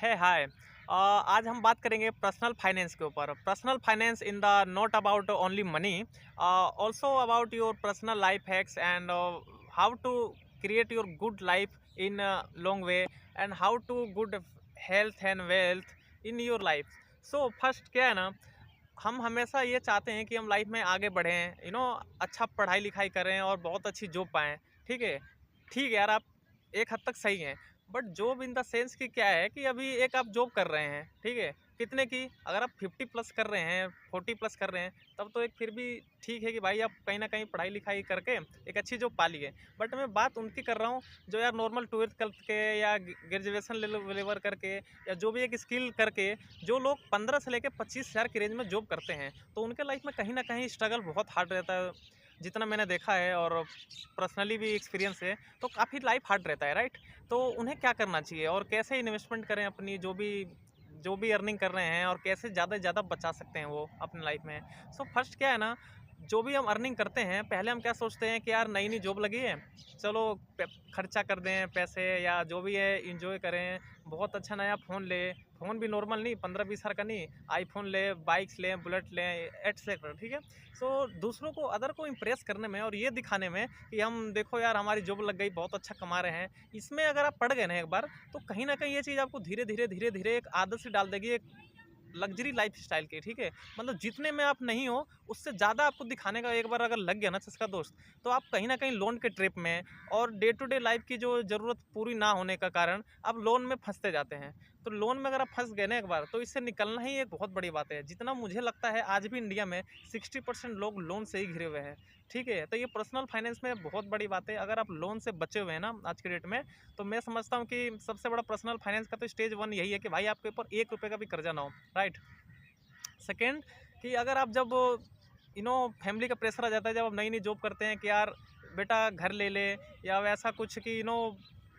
है हाय। आज हम बात करेंगे पर्सनल फाइनेंस के ऊपर। Personal finance in the not about only money, also about your personal life hacks and how to create your good life in long way and how to good health and wealth in your life. So first क्या है ना, हम हमेशा ये चाहते हैं कि हम लाइफ में आगे बढ़ें, अच्छा पढ़ाई लिखाई करें और बहुत अच्छी जॉब पाएँ। ठीक है, ठीक है यार, आप एक हद तक सही हैं। But job in the sense कि क्या है कि अभी एक आप जॉब कर रहे हैं, ठीक है, कितने की, अगर आप 50 प्लस कर रहे हैं, 40 प्लस कर रहे हैं, तब तो एक फिर भी ठीक है कि भाई आप कहीं ना कहीं पढ़ाई लिखाई करके एक अच्छी जॉब पा लिए। बट मैं बात उनकी कर रहा हूँ जो यार नॉर्मल 12th के या ग्रेजुएशन लेवल करके या जो भी एक स्किल करके जो लोग 15 से लेकर 25,000 की रेंज में जॉब करते हैं, तो उनके लाइफ में कहीं ना कहीं स्ट्रगल बहुत हार्ड रहता है। जितना मैंने देखा है और पर्सनली भी एक्सपीरियंस है, तो काफ़ी लाइफ हार्ड रहता है, राइट। तो उन्हें क्या करना चाहिए और कैसे इन्वेस्टमेंट करें अपनी जो भी अर्निंग कर रहे हैं, और कैसे ज़्यादा से ज़्यादा बचा सकते हैं वो अपनी लाइफ में। सो फर्स्ट क्या है ना, जो भी हम अर्निंग करते हैं, पहले हम क्या सोचते हैं कि यार नई नई जॉब लगी है, चलो खर्चा कर दें पैसे या जो भी है इंजॉय करें, बहुत अच्छा नया फ़ोन ले, फ़ोन भी नॉर्मल नहीं, 15-20 हज़ार का नहीं, आईफोन ले, बाइक्स लें, बुलेट लें, एटसेट्रा। ठीक है। सो दूसरों को, अदर को इम्प्रेस करने में और ये दिखाने में कि हम देखो यार हमारी जॉब लग गई, बहुत अच्छा कमा रहे हैं, इसमें अगर आप पड़ गए ना एक बार, तो कहीं ना कहीं ये चीज़ आपको धीरे धीरे धीरे धीरे एक आदत से डाल देगी, एक लग्जरी लाइफ स्टाइल की। ठीक है, मतलब जितने में आप नहीं हो उससे ज़्यादा आपको दिखाने का एक बार अगर लग गया ना चस्का दोस्त, तो आप कहीं ना कहीं लोन के ट्रिप में और डे टू डे लाइफ की जो ज़रूरत पूरी ना होने का कारण आप लोन में फंसते जाते हैं। तो लोन में अगर आप फंस गए ना एक बार, तो इससे निकलना ही एक बहुत बड़ी बात है। जितना मुझे लगता है आज भी इंडिया में 60% लोग लोन से ही घिरे हुए हैं। ठीक है, तो ये पर्सनल फाइनेंस में बहुत बड़ी बात है। अगर आप लोन से बचे हुए हैं ना आज के डेट में, तो मैं समझता हूँ कि सबसे बड़ा पर्सनल फाइनेंस का तो स्टेज 1 यही है कि भाई आपके ऊपर 1 रुपये का भी कर्जा ना हो, राइट। सेकेंड, कि अगर आप जब फैमिली का प्रेशर आ जाता है, जब आप नई नई जॉब करते हैं कि यार बेटा घर ले ले, या वैसा कुछ कि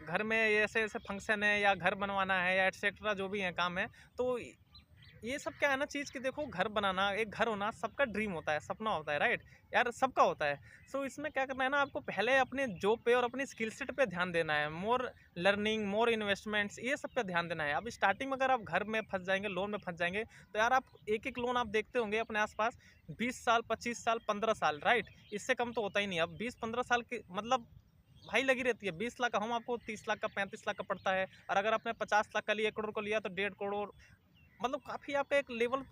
घर में ऐसे ऐसे फंक्शन है या घर बनवाना है या एटसेट्रा जो भी है काम है, तो ये सब क्या है ना चीज़ कि देखो, घर बनाना, एक घर होना सबका ड्रीम होता है, सपना होता है, राइट। यार सबका होता है। सो इसमें क्या करना है ना, आपको पहले अपने जॉब पे और अपनी स्किल सेट पे ध्यान देना है, मोर लर्निंग, मोर इन्वेस्टमेंट्स, ये सब पे ध्यान देना है। अब स्टार्टिंग में अगर आप घर में फंस जाएंगे, लोन में फंस जाएंगे, तो यार आप एक एक लोन आप देखते होंगे अपने आसपास, 20 साल, 25 साल, 15 साल, राइट। इससे कम तो होता ही नहीं। अब 20-15 साल की मतलब भाई लगी रहती है। 20 लाख का होम आपको 30 लाख का, 35 लाख का पड़ता है, और अगर आपने 50 लाख का लिया, 1 करोड़ को लिया, तो 1.5 करोड़, मतलब काफ़ी आपका एक लेवल।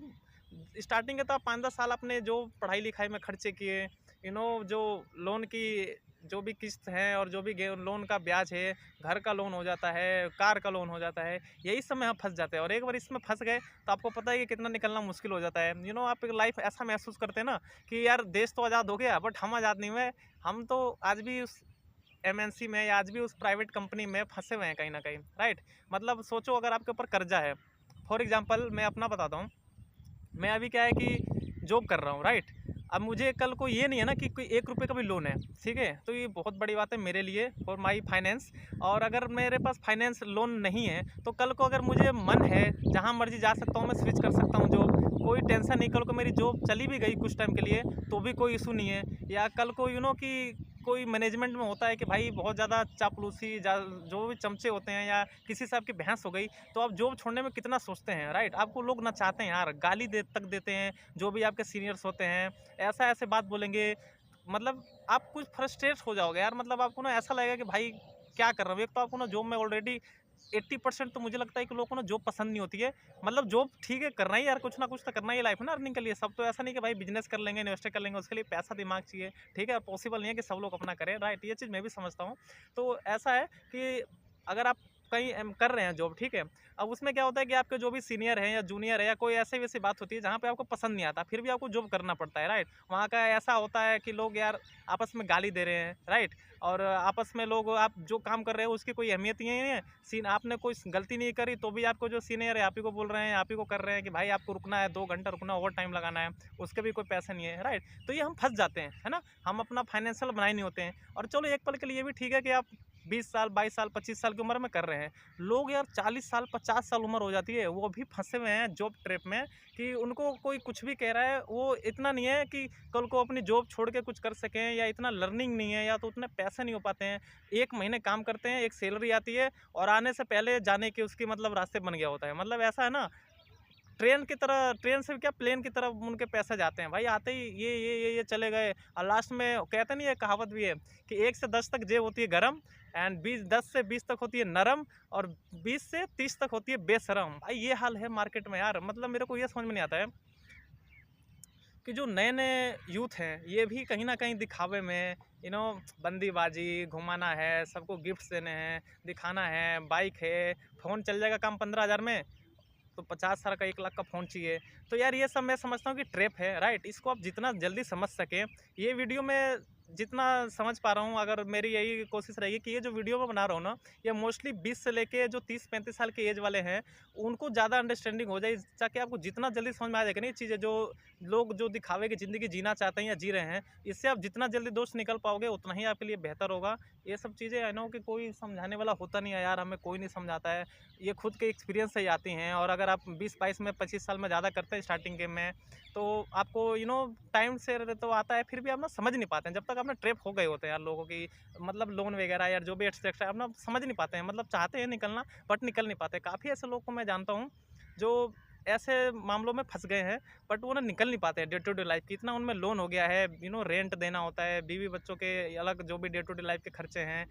स्टार्टिंग के तो आप 5-10 साल अपने जो पढ़ाई लिखाई में खर्चे किए, जो लोन की जो भी किस्त है और जो भी लोन का ब्याज है, घर का लोन हो जाता है, कार का लोन हो जाता है, यही सब में आप फंस जाते हैं। और एक बार इसमें फंस गए तो आपको पता है कि कितना निकलना मुश्किल हो जाता है। आप एक लाइफ ऐसा महसूस करते हैं ना कि यार देश तो आज़ाद हो गया, बट हम आज़ाद नहीं हुए। हम तो आज भी उस एमएनसी में या आज भी उस प्राइवेट कंपनी में फंसे हुए हैं कहीं ना कहीं, राइट। मतलब सोचो, अगर आपके ऊपर कर्जा है, फॉर एग्जांपल मैं अपना बताता हूँ। मैं अभी क्या है कि जॉब कर रहा हूँ, राइट। अब मुझे कल को ये नहीं है ना कि कोई 1 रुपये का भी लोन है, ठीक है, तो ये बहुत बड़ी बात है मेरे लिए, फॉर माई फाइनेंस। और अगर मेरे पास फाइनेंस लोन नहीं है, तो कल को अगर मुझे मन है, जहाँ मर्जी जा सकता हूँ, मैं स्विच कर सकता हूँ जॉब, कोई टेंशन नहीं। कल को मेरी जॉब चली भी गई कुछ टाइम के लिए, तो भी कोई इशू नहीं है। या कल को कि कोई मैनेजमेंट में होता है कि भाई बहुत ज़्यादा चापलूसी, जो भी चमचे होते हैं, या किसी से आपकी बहस हो गई, तो आप जॉब छोड़ने में कितना सोचते हैं, राइट। आपको लोग ना चाहते हैं यार, गाली तक देते हैं, जो भी आपके सीनियर्स होते हैं, ऐसा ऐसे बात बोलेंगे, मतलब आप कुछ फ्रस्ट्रेट हो जाओगे यार। मतलब आपको ना ऐसा लगेगा कि भाई क्या कर रहा हूँ। एक तो आपको ना जॉब में ऑलरेडी 80% तो मुझे लगता है कि लोगों को ना जॉब पसंद नहीं होती है। मतलब जॉब ठीक है, करना ही यार, कुछ ना कुछ तो करना ही लाइफ है ना अर्निंग के लिए। सब तो ऐसा नहीं कि भाई बिजनेस कर लेंगे, इन्वेस्ट कर लेंगे, उसके लिए पैसा दिमाग चाहिए। ठीक है, पॉसिबल नहीं है कि सब लोग अपना करें, राइट। ये चीज़ मैं भी समझता हूँ। तो ऐसा है कि अगर आप कहीं कर रहे हैं जॉब, ठीक है, अब उसमें क्या होता है कि आपके जो भी सीनियर है या जूनियर है, या कोई ऐसी वैसी बात होती है जहाँ पे आपको पसंद नहीं आता, फिर भी आपको जॉब करना पड़ता है, राइट। वहाँ का ऐसा होता है कि लोग यार आपस में गाली दे रहे हैं, राइट। और आपस में लोग, आप जो काम कर रहे हो उसकी कोई अहमियत ही नहीं है। आपने कोई गलती नहीं करी, तो भी आपको जो सीनियर है आप ही को बोल रहे हैं, आप ही को कर रहे हैं कि भाई आपको रुकना है, 2 घंटा रुकना, ओवर टाइम लगाना है, उसके भी कोई पैसे नहीं है, राइट। तो ये हम फंस जाते हैं, है ना। हम अपना फाइनेंशियल बनाए नहीं होते हैं। और चलो एक पल के लिए भी ठीक है कि आप 20 साल 22 साल 25 साल की उम्र में कर रहे हैं। लोग यार 40 साल 50 साल उम्र हो जाती है, वो भी फंसे हुए हैं जॉब ट्रैप में कि उनको कोई कुछ भी कह रहा है, वो इतना नहीं है कि कल को अपनी जॉब छोड़ के कुछ कर सकें, या इतना लर्निंग नहीं है, या तो उतने पैसे नहीं हो पाते हैं। 1 महीने काम करते हैं, एक सैलरी आती है और आने से पहले जाने के उसकी मतलब रास्ते बन गया होता है। मतलब ऐसा है ना, ट्रेन की तरह, ट्रेन से क्या प्लेन की तरफ उनके पैसे जाते हैं भाई, आते ही ये चले गए। और लास्ट में कहते नहीं है, कहावत भी है कि 1 से 10 तक जेब होती है गरम, एंड 10 से 20 तक होती है नरम, और 20 से 30 तक होती है बेशरम। भाई ये हाल है मार्केट में यार। मतलब मेरे को ये समझ में नहीं आता है कि जो नए नए यूथ हैं, ये भी कहीं ना कहीं दिखावे में, बंदीबाजी, घुमाना है, सबको गिफ्ट्स देने हैं, दिखाना है, बाइक है, फ़ोन चल जाएगा काम 15,000 में, तो 50 साल का 1 लाख का फ़ोन चाहिए। तो यार ये सब मैं समझता हूँ कि ट्रैप है, राइट। इसको आप जितना जल्दी समझ सकें, ये वीडियो में जितना समझ पा रहा हूँ, अगर मेरी यही कोशिश रहेगी कि ये जो वीडियो मैं बना रहा हूँ ना, ये मोस्टली 20 से लेके जो 30-35 साल के एज वाले हैं, उनको ज़्यादा अंडरस्टैंडिंग हो जाए, ताकि आपको जितना जल्दी समझ में आ जाएगा ना ये चीज़ें, जो लोग जो दिखावे की ज़िंदगी जीना चाहते हैं या जी रहे हैं, इससे आप जितना जल्दी दोस्त निकल पाओगे उतना ही आपके लिए बेहतर होगा। ये सब चीज़ें आई नो कि कोई समझाने वाला होता नहीं है यार, हमें कोई नहीं समझाता है, ये खुद के एक्सपीरियंस से ही आती हैं। और अगर आप 20-22 में 25 साल में ज़्यादा करते हैं स्टार्टिंग के में, तो आपको टाइम से तो आता है, फिर भी आप ना समझ नहीं पाते हैं जब तक आप ना ट्रैप हो गए होते हैं यार लोगों की, मतलब लोन वगैरह यार जो भी एक्स्ट्रा आप ना समझ नहीं पाते हैं, मतलब चाहते हैं निकलना बट निकल नहीं पाते। काफ़ी ऐसे लोग को मैं जानता हूँ जो ऐसे मामलों में फंस गए हैं, बट वो ना निकल नहीं पाते हैं डे टू डे लाइफ की। इतना उनमें लोन हो गया है, रेंट देना होता है, बीवी बच्चों के अलग जो भी डे टू डे लाइफ के खर्चे हैं।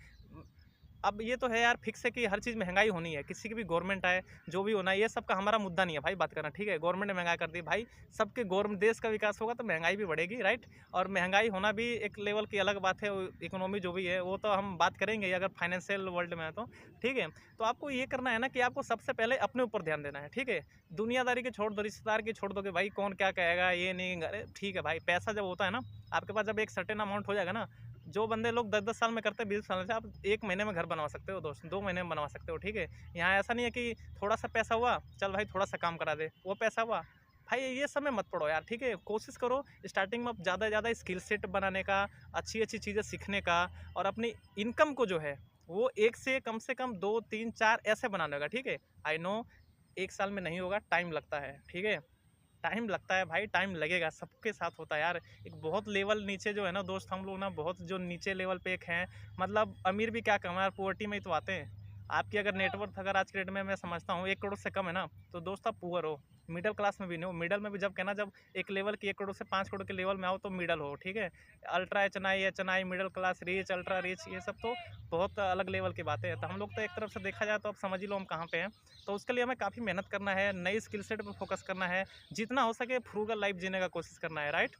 अब ये तो है यार, फिक्स है कि हर चीज़ महंगाई होनी है, किसी की भी गवर्नमेंट आए, जो भी होना है, ये सब का हमारा मुद्दा नहीं है भाई बात करना, ठीक है। गवर्नमेंट ने महंगाई कर दी भाई, सबके गवर्नमेंट, देश का विकास होगा तो महंगाई भी बढ़ेगी, राइट। और महंगाई होना भी एक लेवल की अलग बात है, इकोनॉमी जो भी है वो तो हम बात करेंगे अगर फाइनेंशियल वर्ल्ड में है तो, ठीक है। तो आपको ये करना है ना कि आपको सबसे पहले अपने ऊपर ध्यान देना है, ठीक है। दुनियादारी की छोड़ दो, रिश्तेदार की छोड़ दो कि भाई कौन क्या कहेगा, ये नहीं, अरे ठीक है भाई, पैसा जब होता है ना आपके पास, जब एक सर्टेन अमाउंट हो जाएगा ना, जो बंदे लोग 10-10 साल में करते हैं, 20 साल से, आप 1 महीने में घर बनवा सकते हो दोस्त, 2 महीने में बनवा सकते हो, ठीक है। यहाँ ऐसा नहीं है कि थोड़ा सा पैसा हुआ, चल भाई थोड़ा सा काम करा दे, वो पैसा हुआ भाई, ये सब में मत पड़ो यार, ठीक है। कोशिश करो स्टार्टिंग में आप ज़्यादा से ज़्यादा स्किल सेट बनाने का, अच्छी अच्छी चीज़ें सीखने का, और अपनी इनकम को जो है वो एक से कम 2 3 4 ऐसे बनाने का, ठीक है। आई नो 1 साल में नहीं होगा, टाइम लगता है, ठीक है। टाइम लगता है भाई, टाइम लगेगा, सबके साथ होता है यार। एक बहुत लेवल नीचे जो है ना दोस्त, हम लोग ना बहुत जो नीचे लेवल पे एक हैं, मतलब अमीर भी क्या कम है यार, पोवर्टी में ही तो आते हैं। आपकी अगर नेटवर्थ अगर आज के डेट में मैं समझता हूँ 1 करोड़ से कम है ना, तो दोस्त आप पुअर हो। मिडिल क्लास में भी नहीं हो, मिडल में भी जब कहना, जब एक लेवल की 1 करोड़ से 5 करोड़ के लेवल में आओ तो मिडल हो, ठीक है। Ultra H N I, middle class, rich, ultra rich, ये सब तो बहुत अलग लेवल की बातें हैं। तो हम लोग तो एक तरफ से देखा जाए तो आप समझ ही लो हम कहाँ पे हैं। तो उसके लिए हमें काफ़ी मेहनत करना है, नई स्किल सेट पर फोकस करना है, जितना हो सके फ्रूगल लाइफ जीने का कोशिश करना है, राइट।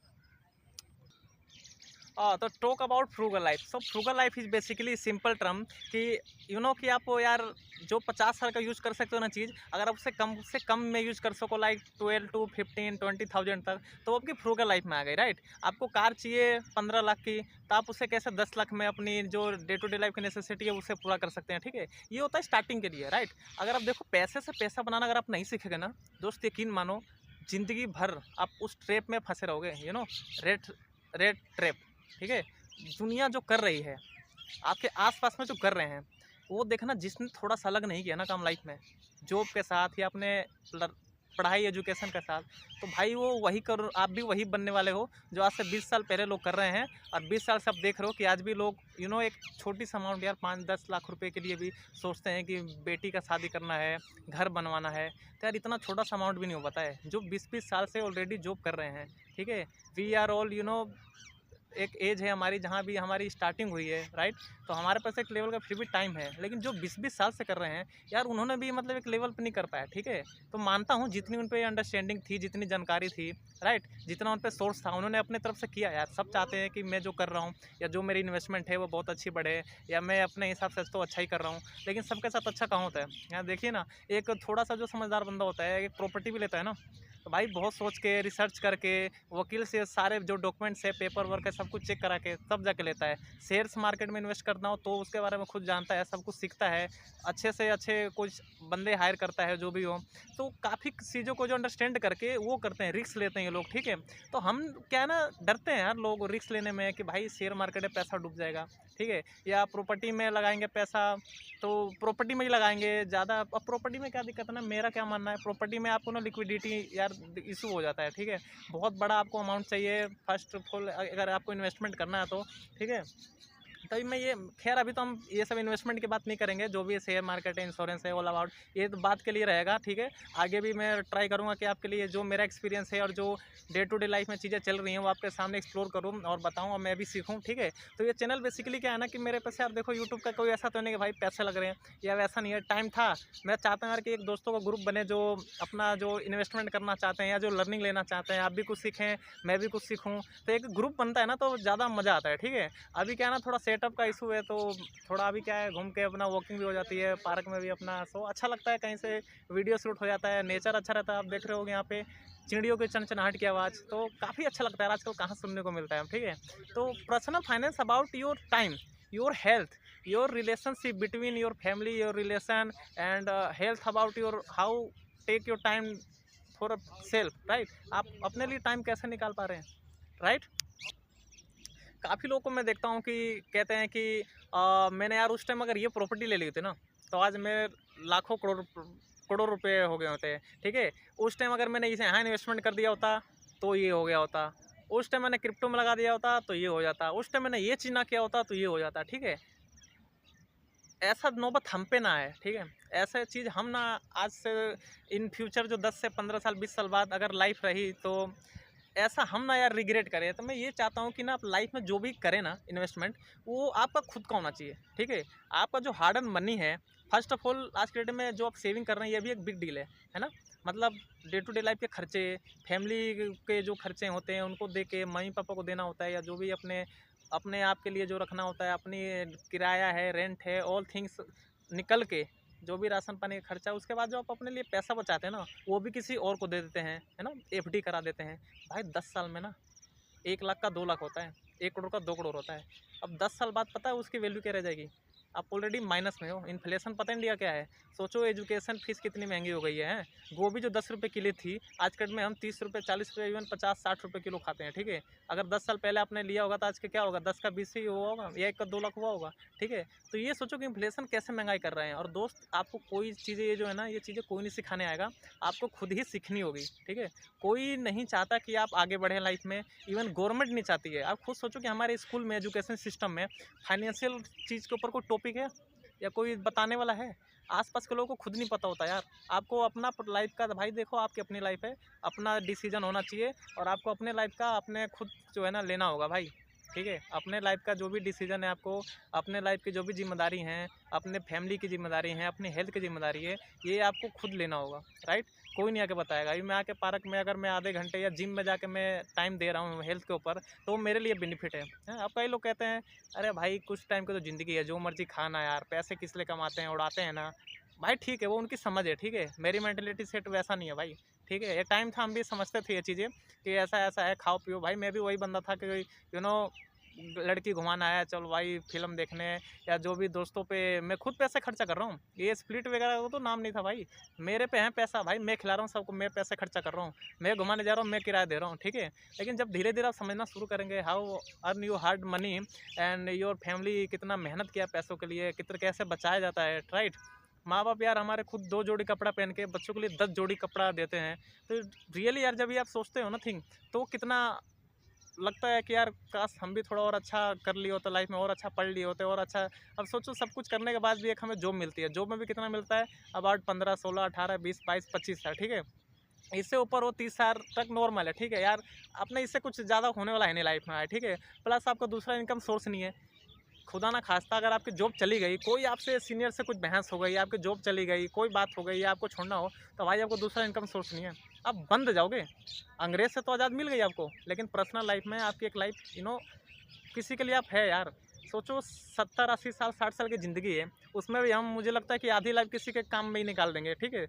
तो talk about frugal life. So frugal life is basically simple term कि कि आप यार जो 50 साल का यूज़ कर सकते हो ना चीज़, अगर आप उससे कम से कम में यूज़ कर सको, लाइक 12 to 15 20,000 तक, तो आपकी फ्रूगल लाइफ में आ गई, राइट। आपको कार चाहिए 15 लाख की, तो आप उसे कैसे 10 लाख में अपनी जो डे टू डे लाइफ की नेसेसिटी है उसे पूरा कर सकते हैं, ठीक है। ये होता है स्टार्टिंग के लिए, राइट। अगर आप देखो, पैसे से पैसा बनाना अगर आप नहीं सीखेंगे ना दोस्त, यकीन मानो ज़िंदगी भर आप उस ट्रैप में फंसे रहोगे, रेट रेट ट्रैप, ठीक है। दुनिया जो कर रही है, आपके आसपास में जो कर रहे हैं, वो देखना, जिसने थोड़ा सा अलग नहीं किया ना काम लाइफ में, जॉब के साथ या अपने पढ़ाई एजुकेशन के साथ, तो भाई वो वही करो, आप भी वही बनने वाले हो जो आज से 20 साल पहले लोग कर रहे हैं। और 20 साल से आप देख रहे हो कि आज भी लोग एक छोटी सा अमाउंट यार 5-10 लाख रुपए के लिए भी सोचते हैं कि बेटी का शादी करना है, घर बनवाना है, तो यार इतना छोटा सा अमाउंट भी नहीं हो पाता है, जो 20-20 साल से ऑलरेडी जॉब कर रहे हैं, ठीक है। वी आर ऑल एक एज है हमारी जहाँ भी हमारी स्टार्टिंग हुई है, राइट। तो हमारे पास एक लेवल का फिर भी टाइम है, लेकिन जो 20-20 साल से कर रहे हैं यार, उन्होंने भी मतलब एक लेवल पे नहीं कर पाया, ठीक है। तो मानता हूँ जितनी उन पर अंडरस्टैंडिंग थी, जितनी जानकारी थी, राइट, जितना उन पर सोर्स था, उन्होंने अपने तरफ से किया यार। सब चाहते हैं कि मैं जो कर रहा हूँ या जो मेरी इन्वेस्टमेंट है वो बहुत अच्छी बढ़े, या मैं अपने हिसाब से तो अच्छा ही कर रहा हूँ, लेकिन सबके साथ अच्छा कहाँ होता है। यहाँ देखिए ना, एक थोड़ा सा जो समझदार बंदा होता है, एक प्रॉपर्टी भी लेता है ना, तो भाई बहुत सोच के रिसर्च करके वकील से सारे जो डॉक्यूमेंट्स है, पेपर वर्क है, सब कुछ चेक करा के तब जाके लेता है। शेयर्स मार्केट में इन्वेस्ट करना हो तो उसके बारे में खुद जानता है, सब कुछ सीखता है, अच्छे से अच्छे कुछ बंदे हायर करता है जो भी हो। तो काफ़ी चीज़ों को जो अंडरस्टैंड करके वो करते हैं, रिस्क लेते हैं ये लोग, ठीक है। तो हम क्या है ना, डरते हैं यार लोग रिस्क लेने में कि भाई शेयर मार्केट में पैसा डूब जाएगा, ठीक है, या प्रॉपर्टी में लगाएंगे पैसा तो प्रॉपर्टी में ही लगाएंगे ज़्यादा। अब प्रॉपर्टी में क्या दिक्कत है ना, मेरा क्या मानना है, प्रॉपर्टी में आपको ना लिक्विडिटी यार इशू हो जाता है, ठीक है। बहुत बड़ा आपको अमाउंट चाहिए फर्स्ट ऑफ ऑल अगर आपको इन्वेस्टमेंट करना है तो, ठीक है। तभी मैं ये, खैर अभी तो हम ये सब इन्वेस्टमेंट की बात नहीं करेंगे, जो भी शेयर मार्केट है, इंश्योरेंस है, ऑल अबाउट ये तो बात के लिए रहेगा, ठीक है। आगे भी मैं ट्राई करूँगा कि आपके लिए जो मेरा एक्सपीरियंस है और जो डे टू डे लाइफ में चीज़ें चल रही हैं वो आपके सामने एक्सप्लोर करूँ और बताऊँ और मैं भी सीखूँ, ठीक है। तो ये चैनल बेसिकली क्या है ना कि मेरे पैसे, आप देखो यूट्यूब का कोई ऐसा तो नहीं कि भाई पैसे लग रहे हैं या वैसा नहीं है, टाइम था। मैं चाहता हूँ यार कि एक दोस्तों का ग्रुप बने जो अपना जो इन्वेस्टमेंट करना चाहते हैं या जो लर्निंग लेना चाहते हैं, आप भी कुछ सीखें मैं भी कुछ सीखूँ, तो एक ग्रुप बनता है ना तो ज़्यादा मज़ा आता है, ठीक है। अभी क्या है ना, थोड़ा सेटअप का इशू है तो थोड़ा अभी क्या है, घूम के अपना वॉकिंग भी हो जाती है, पार्क में भी अपना, सो अच्छा लगता है, कहीं से वीडियो शूट हो जाता है, नेचर अच्छा रहता है। आप देख रहे होगे यहाँ पे चिड़ियों के चनचनाहट की आवाज़, तो काफ़ी अच्छा लगता है, आजकल कहाँ सुनने को मिलता है, ठीक है। तो personal finance about your time, your health, your relationship between your family, your relation and health, about your how take your time for self, right. आप अपने लिए टाइम कैसे निकाल पा रहे हैं, राइट। काफ़ी लोगों को मैं देखता हूँ कि कहते हैं कि मैंने यार उस टाइम अगर ये प्रॉपर्टी ले ली थी ना तो आज मैं लाखों करोड़ रुपए हो गए होते हैं, ठीक है। उस टाइम अगर मैंने इसे यहाँ इन्वेस्टमेंट कर दिया होता तो ये हो गया होता, उस टाइम मैंने क्रिप्टो में लगा दिया होता तो ये हो जाता, उस टाइम मैंने ये चीज़ ना किया होता तो ये हो जाता, ठीक है। ऐसा नौबत हम पे ना है, ठीक है। ऐसा चीज़ हम ना आज से इन फ्यूचर जो 10 से 15 साल 20 साल बाद अगर लाइफ रही तो ऐसा हम ना यार रिग्रेट करें। तो मैं ये चाहता हूँ कि ना आप लाइफ में जो भी करें ना इन्वेस्टमेंट, वो आपका खुद का होना चाहिए, ठीक है। आपका जो हार्ड एंड मनी है, फर्स्ट ऑफ ऑल आज के डेट में जो आप सेविंग कर रहे हैं ये भी एक बिग डील है ना। मतलब डे टू डे लाइफ के खर्चे, फैमिली के जो खर्चे होते हैं उनको दे के, मम्मी पापा को देना होता है, या जो भी अपने अपने आप के लिए जो रखना होता है, अपनी किराया है, रेंट है, ऑल थिंग्स निकल के जो भी राशन पानी का खर्चा, उसके बाद जो आप अपने लिए पैसा बचाते हैं ना वो भी किसी और को दे देते हैं, है ना, एफडी करा देते हैं। भाई 10 साल में ना 1 लाख का 2 लाख होता है, 1 करोड़ का 2 करोड़ होता है। अब 10 साल बाद पता है उसकी वैल्यू क्या रह जाएगी, आप ऑलरेडी माइनस में हो। इन्फ्लेशन पता इंडिया क्या है, सोचो एजुकेशन फीस कितनी महंगी हो गई है। गोभी जो 10 रुपये किलो थी आज के डेट में हम 30 रुपये 40 रुपये इवन 50-60 रुपये किलो खाते हैं, ठीक है। अगर 10 साल पहले आपने लिया होगा तो आज के क्या होगा, 10 का 20 ही हुआ होगा या 1 का 2 लाख हुआ होगा, ठीक है। तो ये सोचो कि इन्फ्लेशन कैसे महंगाई कर रहे हैं। और दोस्त आपको कोई चीज़ें ये जो है ना, ये चीज़ें कोई नहीं सिखाने आएगा, आपको खुद ही सीखनी होगी, ठीक है। कोई नहीं चाहता कि आप आगे बढ़ें लाइफ में, इवन गवर्नमेंट नहीं चाहती है। आप खुद सोचो कि हमारे स्कूल में, एजुकेशन सिस्टम में फाइनेंशियल चीज़ के ऊपर कोई टॉपिक है या कोई बताने वाला है। आसपास के लोगों को खुद नहीं पता होता यार। आपको अपना लाइफ का, भाई देखो आपकी अपनी लाइफ है, अपना डिसीजन होना चाहिए और आपको अपने लाइफ का अपने खुद जो है ना लेना होगा भाई, ठीक है। अपने लाइफ का जो भी डिसीजन है, आपको अपने लाइफ की जो भी जिम्मेदारी हैं, अपने फैमिली की जिम्मेदारी है, अपनी हेल्थ की जिम्मेदारी है, ये आपको खुद लेना होगा, राइट। कोई नहीं आके बताएगा। अभी मैं आके पार्क में अगर मैं आधे घंटे या जिम में जाके मैं टाइम दे रहा हूँ हेल्थ के ऊपर तो वो मेरे लिए बेनिफिट है। अब कई लोग कहते हैं अरे भाई कुछ टाइम की तो ज़िंदगी है, जो मर्जी खाना यार, पैसे किस लिए कमाते हैं, उड़ाते हैं ना। भाई ठीक है, वो उनकी समझ है, ठीक है। मेरी मेंटलिटी सेट वैसा नहीं है भाई, ठीक है। एक टाइम था हम भी समझते थे ये चीज़ें कि ऐसा ऐसा है, खाओ पियो। भाई मैं भी वही बंदा था कि यू नो लड़की घुमाना है, चल भाई फिल्म देखने, या जो भी दोस्तों पे मैं खुद पैसे खर्चा कर रहा हूँ। ये स्प्लिट वगैरह वो तो नाम नहीं था भाई, मेरे पे है पैसा भाई, मैं खिला रहा हूँ सबको, मैं पैसे खर्चा कर रहा हूँ, मैं घुमाने जा रहा हूँ, मैं किराया दे रहा हूँ, ठीक है। लेकिन जब धीरे धीरे आप समझना शुरू करेंगे how earn you hard money and your family, कितना मेहनत किया पैसों के लिए, कितना कैसे बचाया जाता है, राइट। माँ बाप यार हमारे खुद 2 जोड़ी कपड़ा पहन के बच्चों के लिए 10 जोड़ी कपड़ा देते हैं। तो रियली यार जब ये आप सोचते हो ना थिंक, तो कितना लगता है कि यार काश हम भी थोड़ा और अच्छा कर लिए होते लाइफ में, और अच्छा पढ़ लिए होते और अच्छा। अब सोचो सब कुछ करने के बाद भी एक हमें जॉब मिलती है, जॉब में भी कितना मिलता है, अबाउट 15 16 18 20 22 25 साल, ठीक है। इससे ऊपर वो 30 साल तक नॉर्मल है, ठीक है यार। अपने इससे कुछ ज़्यादा होने वाला है नहीं लाइफ में, है ठीक है। प्लस आपका दूसरा इनकम सोर्स नहीं है। खुदा ना खास्ता अगर आपकी जॉब चली गई, कोई आपसे सीनियर से कुछ बहस हो गई, आपकी जॉब चली गई, कोई बात हो गई या आपको छोड़ना हो, तो भाई आपको दूसरा इनकम सोर्स नहीं है, आप बंद जाओगे। अंग्रेज से तो आज़ाद मिल गई आपको, लेकिन पर्सनल लाइफ में आपकी एक लाइफ किसी के लिए आप है यार। सोचो 70 80 साल 60 साल की ज़िंदगी है, उसमें भी हम, मुझे लगता है कि आधी लाइफ किसी के काम में ही निकाल देंगे, ठीक है।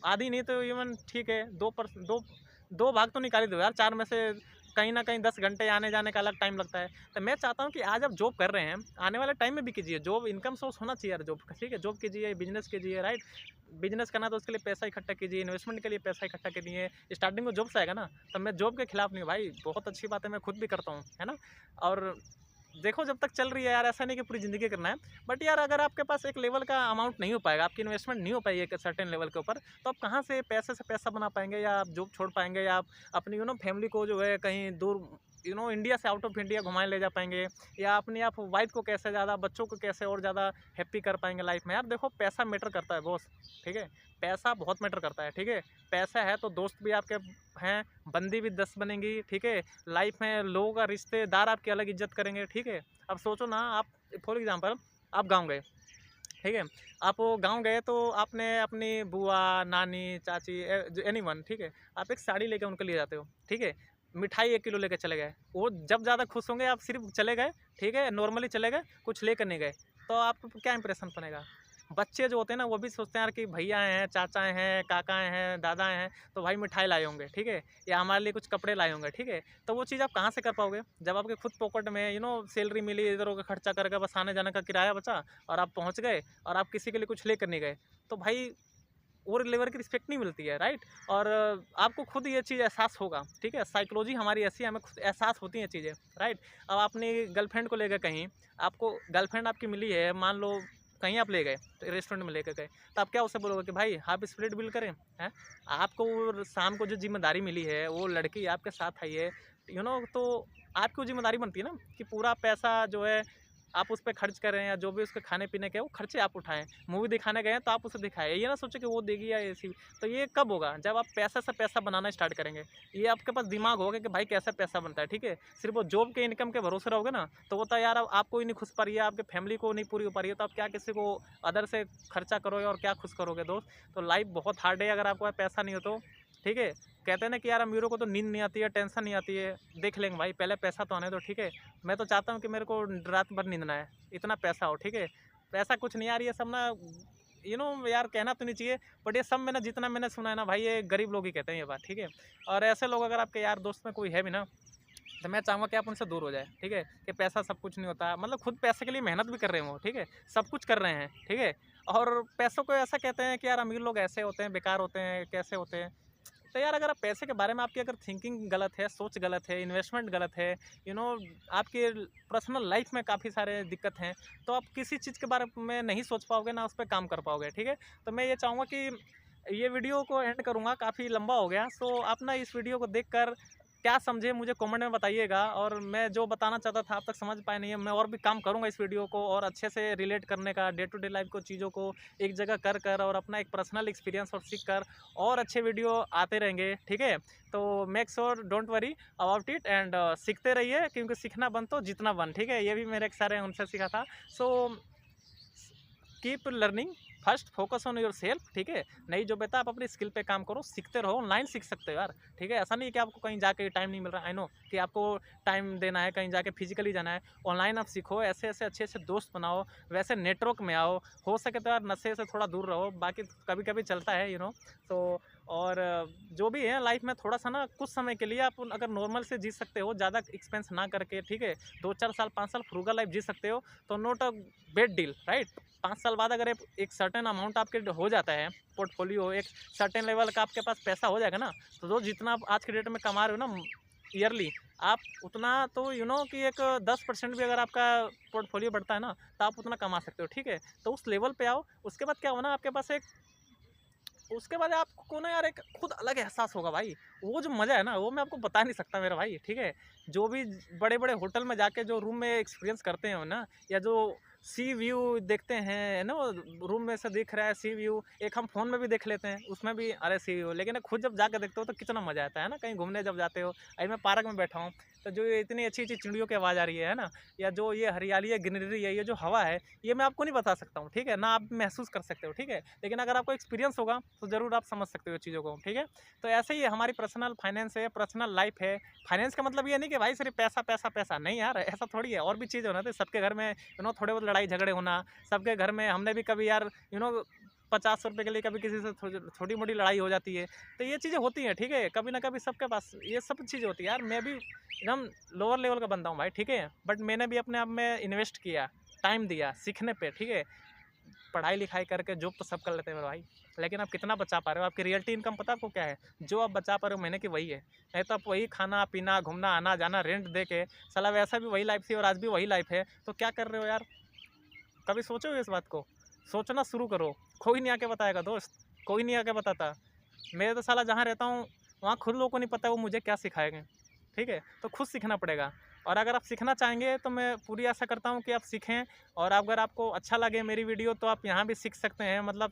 आधी नहीं तो इवन ठीक है, 2 भाग तो निकाल ही दो यार, 4 में से कहीं ना कहीं 10 घंटे आने जाने का अलग टाइम लगता है। तो मैं चाहता हूँ कि आज आप जॉब कर रहे हैं, आने वाले टाइम में भी कीजिए जॉब, इनकम सोर्स होना चाहिए यार जॉब, ठीक है, जॉब कीजिए, बिजनेस कीजिए, राइट। बिजनेस करना तो उसके लिए पैसा इकट्ठा कीजिए, इन्वेस्टमेंट के लिए पैसा इकट्ठा कीजिए, स्टार्टिंग में जॉब से आएगा ना। तो मैं जॉब के खिलाफ नहीं हूँ भाई, बहुत अच्छी बात है, मैं खुद भी करता हूँ, है ना। और देखो जब तक चल रही है यार, ऐसा नहीं कि पूरी ज़िंदगी करना है, बट यार अगर आपके पास एक लेवल का अमाउंट नहीं हो पाएगा, आपकी इन्वेस्टमेंट नहीं हो पाएगी एक सर्टेन लेवल के ऊपर, तो आप कहाँ से पैसा बना पाएंगे, या आप जॉब छोड़ पाएंगे, या आप अपनी फैमिली को जो है कहीं दूर इंडिया से आउट ऑफ इंडिया घुमाने ले जा पाएंगे, या अपनी आप वाइफ को कैसे ज़्यादा, बच्चों को कैसे और ज़्यादा हैप्पी कर पाएंगे लाइफ में। यार देखो पैसा मैटर करता है बॉस, ठीक है, पैसा बहुत मैटर करता है, ठीक है। पैसा है तो दोस्त भी आपके हैं, बंदी भी 10 बनेंगी, ठीक है। लाइफ में लोगों का, रिश्तेदार आपकी अलग इज्जत करेंगे, ठीक है। अब सोचो ना, आप फॉर एग्जांपल आप गांव गए, ठीक है, आप गांव गए तो आपने अपनी बुआ, नानी, चाची, एनीवन, ठीक है, आप एक साड़ी लेकर उनके लिए जाते हो, ठीक है, मिठाई 1 किलो लेकर चले गए, वो जब ज़्यादा खुश होंगे, आप सिर्फ चले गए, ठीक है, नॉर्मली चले गए, कुछ लेकर नहीं गए, तो आपको क्या इंप्रेशन बनेगा। बच्चे जो होते हैं ना, वो भी सोचते हैं यार कि भैया हैं, चाचाएँ हैं, काकाएँ हैं, दादाएँ हैं, तो भाई मिठाई लाए होंगे, ठीक है, या हमारे लिए कुछ कपड़े लाए होंगे, ठीक है। तो वो चीज़ आप कहाँ से कर पाओगे, जब आपके खुद पॉकेट में सैलरी मिली, इधर उधर खर्चा करके बस आने जाने का किराया बचा, और आप पहुँच गए, और आप किसी के लिए कुछ लेकर नहीं गए, तो भाई वो लेबर की रिस्पेक्ट नहीं मिलती है, राइट। और आपको खुद ये चीज़ एहसास होगा, ठीक है, साइकोलॉजी हमारी ऐसी है, हमें खुद एहसास होती हैं चीज़ें, राइट। अब अपनी गर्लफ्रेंड को लेकर कहीं, आपको गर्लफ्रेंड आपकी मिली है, मान लो कहीं आप ले गए, तो रेस्टोरेंट में लेकर गए, तो आप क्या उससे बोलोगे कि भाई हाफ स्प्लिट बिल करें, हैं। आपको वो शाम को जो जिम्मेदारी मिली है, वो लड़की आपके साथ आई है, तो आपकी वो जिम्मेदारी बनती है ना कि पूरा पैसा जो है आप उस पे खर्च करें, या जो भी उसके खाने पीने के वो खर्चे आप उठाएँ। मूवी दिखाने गए हैं तो आप उसे दिखाएँ, ये ना सोचें कि वो देगी या ऐसी। तो ये कब होगा, जब आप पैसे से पैसा बनाना स्टार्ट करेंगे। ये आपके पास दिमाग होगा कि भाई कैसे पैसा बनता है, ठीक है। सिर्फ वो जॉब के इनकम के भरोसे रहोगे ना, तो वो तो यार अब आपको ही नहीं खुश पा रही है, आपके फैमिली को नहीं पूरी हो पा रही है, तो आप क्या किसी को अदर से खर्चा करोगे और क्या खुश करोगे दोस्त। तो लाइफ बहुत हार्ड है अगर आपके पास पैसा नहीं हो तो, ठीक है। कहते हैं ना कि यार अमीरों को तो नींद नहीं आती है, टेंशन नहीं आती है, देख लेंगे भाई, पहले पैसा तो आने दो, ठीक है। मैं तो चाहता हूँ कि मेरे को रात भर नींद ना आए, इतना पैसा हो, ठीक है। पैसा कुछ नहीं आ रही है, सब ना यार कहना तो नहीं चाहिए, बट ये सब मैंने जितना मैंने सुना है ना भाई, ये गरीब लोग ही कहते हैं ये बात, ठीक है। और ऐसे लोग अगर आपके यार दोस्त में कोई है भी ना, तो मैं चाहूँगा कि आप उनसे दूर हो जाए, ठीक है। कि पैसा सब कुछ नहीं होता, मतलब खुद पैसे के लिए मेहनत भी कर रहे हो, ठीक है, सब कुछ कर रहे हैं, ठीक है। और पैसों को ऐसा कहते हैं कि यार अमीर लोग ऐसे होते हैं, बेकार होते हैं, कैसे होते हैं। तो यार अगर आप पैसे के बारे में, आपकी अगर थिंकिंग गलत है, सोच गलत है, इन्वेस्टमेंट गलत है, यू नो आपके पर्सनल लाइफ में काफ़ी सारे दिक्कत हैं, तो आप किसी चीज़ के बारे में नहीं सोच पाओगे, ना उस पर काम कर पाओगे, ठीक है। तो मैं ये चाहूँगा कि ये वीडियो को एंड करूँगा, काफ़ी लंबा हो गया, सो आप ना इस वीडियो को देखकर क्या समझे मुझे कमेंट में बताइएगा, और मैं जो बताना चाहता था आप तक समझ पाए नहीं है, मैं और भी काम करूँगा इस वीडियो को, और अच्छे से रिलेट करने का, डे टू डे लाइफ को, चीज़ों को एक जगह कर कर, और अपना एक पर्सनल एक्सपीरियंस और सीख कर और अच्छे वीडियो आते रहेंगे, ठीक है। तो make sure, don't worry about it, and सीखते रहिए, क्योंकि सीखना बन तो जितना बन, ठीक है। ये भी मेरे एक सारे उनसे सीखा था। So keep learning, first focus on your self, ठीक है। नई जो बेटा आप अपनी स्किल पे काम करो, सीखते रहो, ऑनलाइन सीख सकते हो यार, ठीक है। ऐसा नहीं है कि आपको कहीं जाके टाइम नहीं मिल रहा है, आई नो कि आपको टाइम देना है, कहीं जाके फिजिकली जाना है। ऑनलाइन आप सीखो, ऐसे ऐसे अच्छे अच्छे दोस्त बनाओ, वैसे नेटवर्क में आओ, हो सके तो यार नशे से थोड़ा दूर रहो, बाकी कभी कभी चलता है, तो और जो भी है लाइफ में, थोड़ा सा ना कुछ समय के लिए आप अगर नॉर्मल से जी सकते हो, ज़्यादा एक्सपेंस ना करके, ठीक है, 2-4 साल 5 साल फ्रूगल लाइफ जी सकते हो, तो not a bed deal, right. 5 साल बाद अगर एक सर्टेन अमाउंट आपके हो जाता है, पोर्टफोलियो एक सर्टेन लेवल का आपके पास पैसा हो जाएगा ना, तो जो जितना आप आज के डेट में कमा रहे हो ना ईयरली, आप उतना तो कि एक 10% भी अगर आपका पोर्टफोलियो बढ़ता है ना, तो आप उतना कमा सकते हो, ठीक है। तो उस लेवल पे आओ, उसके बाद क्या होना, आपके पास एक, उसके बाद आपको ना यार एक खुद अलग एहसास होगा भाई। वो जो मज़ा है ना, वो मैं आपको बता नहीं सकता मेरा भाई, ठीक है। जो भी बड़े बड़े होटल में जाके जो रूम में एक्सपीरियंस करते हैं ना, या जो सी व्यू देखते हैं, है ना, रूम में से दिख रहा है सी व्यू, एक हम फ़ोन में भी देख लेते हैं, उसमें भी अरे सी व्यू, लेकिन खुद जब जाकर देखते हो तो कितना मज़ा आता है ना। कहीं घूमने जब जाते हो, अभी मैं पार्क में बैठा हूँ, तो जो ये इतनी अच्छी अच्छी चिड़ियों की आवाज़ आ रही है ना, या जो ये हरियाली है, ग्रीनरी है, ये जो हवा है, ये मैं आपको नहीं बता सकता हूँ, ठीक है ना। आप महसूस कर सकते हो, ठीक है, लेकिन अगर आपको एक्सपीरियंस होगा तो ज़रूर आप समझ सकते हो चीज़ों को, ठीक है। तो ऐसे ही हमारी पर्सनल फाइनेंस है, पर्सनल लाइफ है। फाइनेंस का मतलब ये नहीं कि भाई सिर्फ पैसा पैसा पैसा, नहीं यार, ऐसा थोड़ी है, और भी चीज़ होना। तो सबके घर में थोड़े बहुत लड़ाई झगड़े होना, सबके घर में, हमने भी कभी यार ₹50 के लिए कभी किसी से छोटी मोटी लड़ाई हो जाती है। तो ये चीज़ें होती हैं, ठीक है, कभी ना कभी सबके पास ये सब चीज़ें होती है। यार मैं भी एकदम लोअर लेवल का बंदा हूँ भाई, ठीक है, बट मैंने भी अपने आप में इन्वेस्ट किया, टाइम दिया सीखने पे, ठीक है। पढ़ाई लिखाई करके जॉब तो सब कर लेते हैं मेरे भाई, लेकिन आप कितना बचा पा रहे हो? आपकी रियलिटी इनकम पता है आपको क्या है? जो आप बचा पा रहे हो महीने की वही है। नहीं तो आप वही खाना पीना घूमना आना जाना रेंट दे के, साला वैसा भी वही लाइफ थी और आज भी वही लाइफ है, तो क्या कर रहे हो यार? कभी सोचो इस बात को, सोचना शुरू करो। कोई नहीं आके बताएगा दोस्त, कोई नहीं आके बताता। मैं तो साला जहाँ रहता हूँ वहाँ खुद लोगों को नहीं पता वो मुझे क्या सिखाएंगे, ठीक है, तो खुद सीखना पड़ेगा। और अगर आप सीखना चाहेंगे तो मैं पूरी आशा करता हूँ कि आप सीखें। और अगर आपको अच्छा लगे मेरी वीडियो तो आप यहाँ भी सीख सकते हैं, मतलब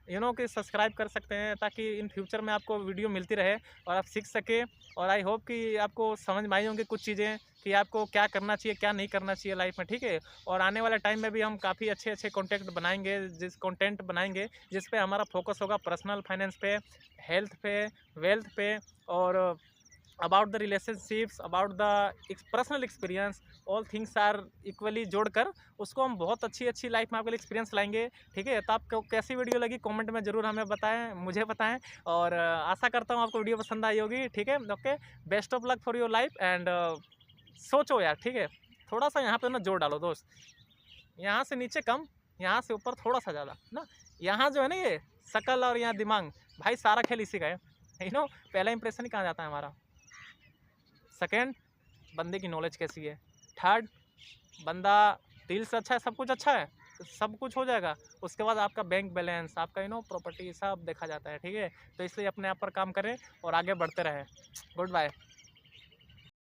कि सब्सक्राइब कर सकते हैं, ताकि इन फ्यूचर में आपको वीडियो मिलती रहे और आप सीख सके। और आई होप कि आपको समझ में आई होंगी कुछ चीज़ें कि आपको क्या करना चाहिए क्या नहीं करना चाहिए लाइफ में, ठीक है। और आने वाले टाइम में भी हम काफ़ी अच्छे अच्छे कंटेंट बनाएंगे जिस पे हमारा फोकस होगा पर्सनल फाइनेंस पे, हेल्थ पे, वेल्थ पे, और about the relationships, about the personal experience, all things are equally जोड़कर उसको हम बहुत अच्छी अच्छी लाइफ में आपके लिए एक्सपीरियंस लाएंगे, ठीक है। तो आपको कैसी वीडियो लगी कमेंट में ज़रूर हमें बताएं, मुझे बताएं। और आशा करता हूँ आपको वीडियो पसंद आई होगी, ठीक है। Okay, best of luck for your life and सोचो यार, ठीक है, थोड़ा सा यहाँ पे ना जोर डालो दोस्त, यहाँ से नीचे कम, यहाँ से ऊपर थोड़ा सा ज़्यादा ना। यहाँ जो है ना ये शकल और यहाँ दिमाग, भाई सारा खेल इसी का है, पहला इंप्रेशन ही कहाँ जाता है हमारा। सेकेंड, बंदे की नॉलेज कैसी है। थर्ड, बंदा दिल से अच्छा है, सब कुछ अच्छा है तो सब कुछ हो जाएगा। उसके बाद आपका बैंक बैलेंस, आपका प्रॉपर्टी सब देखा जाता है, ठीक है। तो इसलिए अपने आप पर काम करें और आगे बढ़ते रहें। Good bye.